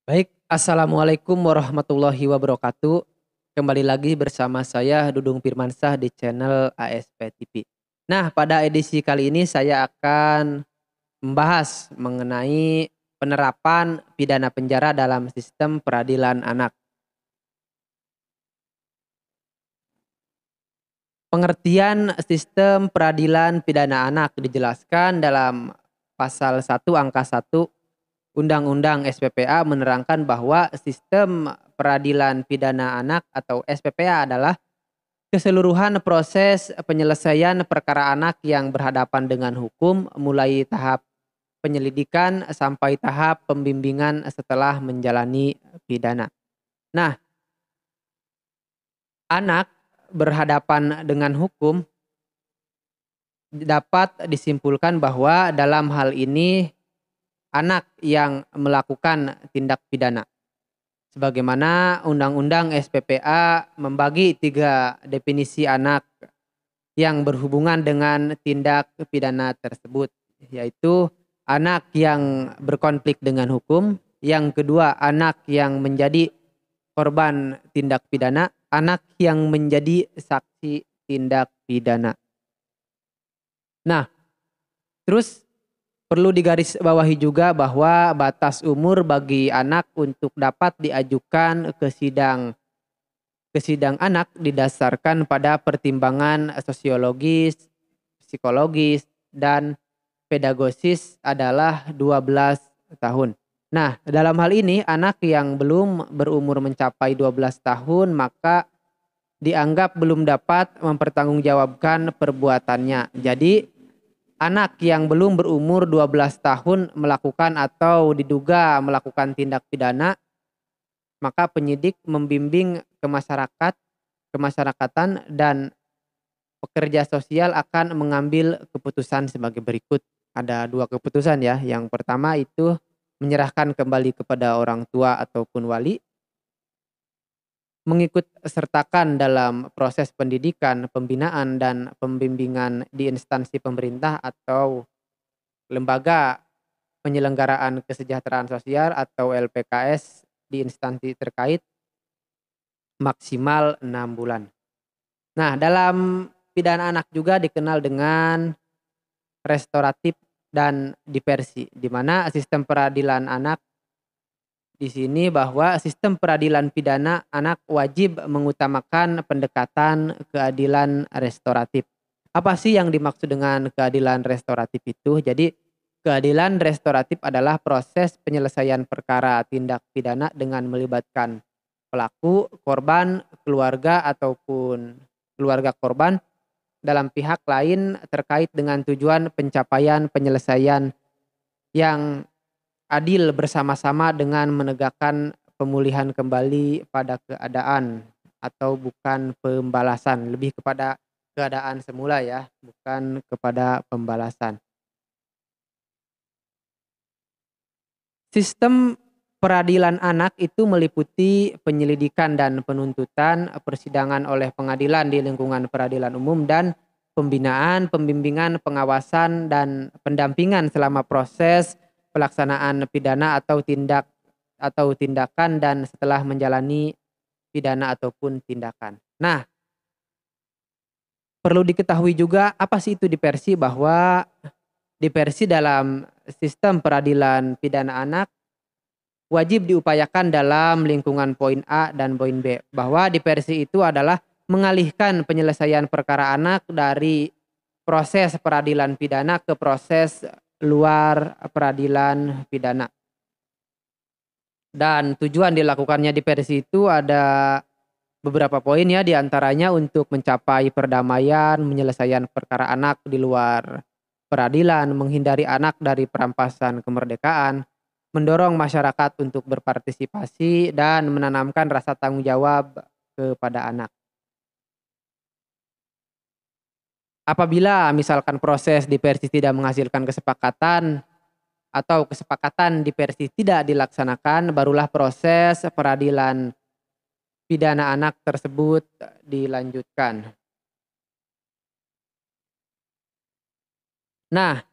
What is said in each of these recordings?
Baik, assalamualaikum warahmatullahi wabarakatuh. Kembali lagi bersama saya Dudung Firmansyah di channel ASP TV. Nah, pada edisi kali ini saya akan membahas mengenai penerapan pidana penjara dalam sistem peradilan anak. Pengertian sistem peradilan pidana anak dijelaskan dalam pasal 1 angka 1 Undang-Undang SPPA menerangkan bahwa sistem peradilan pidana anak atau SPPA adalah keseluruhan proses penyelesaian perkara anak yang berhadapan dengan hukum mulai tahap penyelidikan sampai tahap pembimbingan setelah menjalani pidana. Nah, anak berhadapan dengan hukum dapat disimpulkan bahwa dalam hal ini anak yang melakukan tindak pidana. Sebagaimana Undang-Undang SPPA membagi 3 definisi anak yang berhubungan dengan tindak pidana tersebut, yaitu anak yang berkonflik dengan hukum, yang kedua anak yang menjadi korban tindak pidana, anak yang menjadi saksi tindak pidana. Nah, terus perlu digarisbawahi juga bahwa batas umur bagi anak untuk dapat diajukan ke sidang anak didasarkan pada pertimbangan sosiologis, psikologis, dan pedagogis adalah 12 tahun. Nah, dalam hal ini anak yang belum berumur mencapai 12 tahun maka dianggap belum dapat mempertanggungjawabkan perbuatannya. Jadi, anak yang belum berumur 12 tahun melakukan atau diduga melakukan tindak pidana, maka penyidik membimbing kemasyarakatan dan pekerja sosial akan mengambil keputusan sebagai berikut. Ada 2 keputusan ya. Yang pertama itu menyerahkan kembali kepada orang tua ataupun wali, mengikut sertakan dalam proses pendidikan, pembinaan, dan pembimbingan di instansi pemerintah atau lembaga penyelenggaraan kesejahteraan sosial atau LPKS di instansi terkait maksimal 6 bulan. Nah, dalam pidana anak juga dikenal dengan restoratif dan diversi, di mana sistem peradilan anak di sini bahwa sistem peradilan pidana anak wajib mengutamakan pendekatan keadilan restoratif. Apa sih yang dimaksud dengan keadilan restoratif itu? Jadi, keadilan restoratif adalah proses penyelesaian perkara tindak pidana dengan melibatkan pelaku, korban, keluarga ataupun keluarga korban dalam pihak lain terkait dengan tujuan pencapaian penyelesaian yang adil bersama-sama dengan menegakkan pemulihan kembali pada keadaan atau bukan pembalasan, lebih kepada keadaan semula ya, bukan kepada pembalasan. Sistem peradilan anak itu meliputi penyelidikan dan penuntutan, persidangan oleh pengadilan di lingkungan peradilan umum, dan pembinaan, pembimbingan, pengawasan, dan pendampingan selama proses pelaksanaan pidana atau tindakan dan setelah menjalani pidana ataupun tindakan. Nah, perlu diketahui juga apa sih itu diversi, bahwa diversi dalam sistem peradilan pidana anak wajib diupayakan dalam lingkungan poin A dan poin B, bahwa diversi itu adalah mengalihkan penyelesaian perkara anak dari proses peradilan pidana ke proses luar peradilan pidana. Dan tujuan dilakukannya diversi itu ada beberapa poin ya, diantaranya untuk mencapai perdamaian, menyelesaikan perkara anak di luar peradilan, menghindari anak dari perampasan kemerdekaan, mendorong masyarakat untuk berpartisipasi, dan menanamkan rasa tanggung jawab kepada anak. Apabila misalkan proses diversi tidak menghasilkan kesepakatan atau kesepakatan diversi tidak dilaksanakan, barulah proses peradilan pidana anak tersebut dilanjutkan. Nah,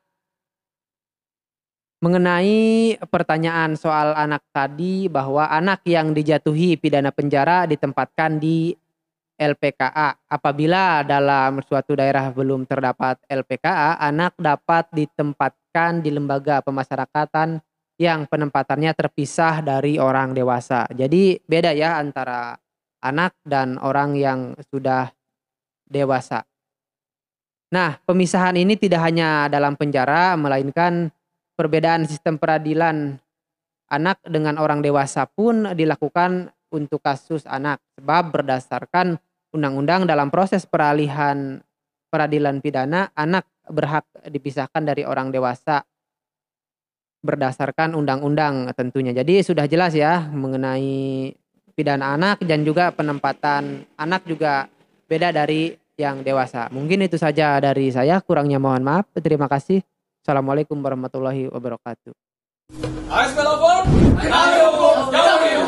Mengenai pertanyaan soal anak tadi, bahwa anak yang dijatuhi pidana penjara ditempatkan di LPKA. Apabila dalam suatu daerah belum terdapat LPKA, anak dapat ditempatkan di lembaga pemasyarakatan yang penempatannya terpisah dari orang dewasa. Jadi beda ya antara anak dan orang yang sudah dewasa. Nah, pemisahan ini tidak hanya dalam penjara, melainkan perbedaan sistem peradilan anak dengan orang dewasa pun dilakukan untuk kasus anak. Sebab berdasarkan undang-undang dalam proses peralihan peradilan pidana, anak berhak dipisahkan dari orang dewasa berdasarkan undang-undang tentunya. Jadi sudah jelas ya mengenai pidana anak, dan juga penempatan anak juga beda dari yang dewasa. Mungkin itu saja dari saya, kurangnya mohon maaf. Terima kasih. Assalamualaikum warahmatullahi wabarakatuh. ASP lapor, kami hukum jauh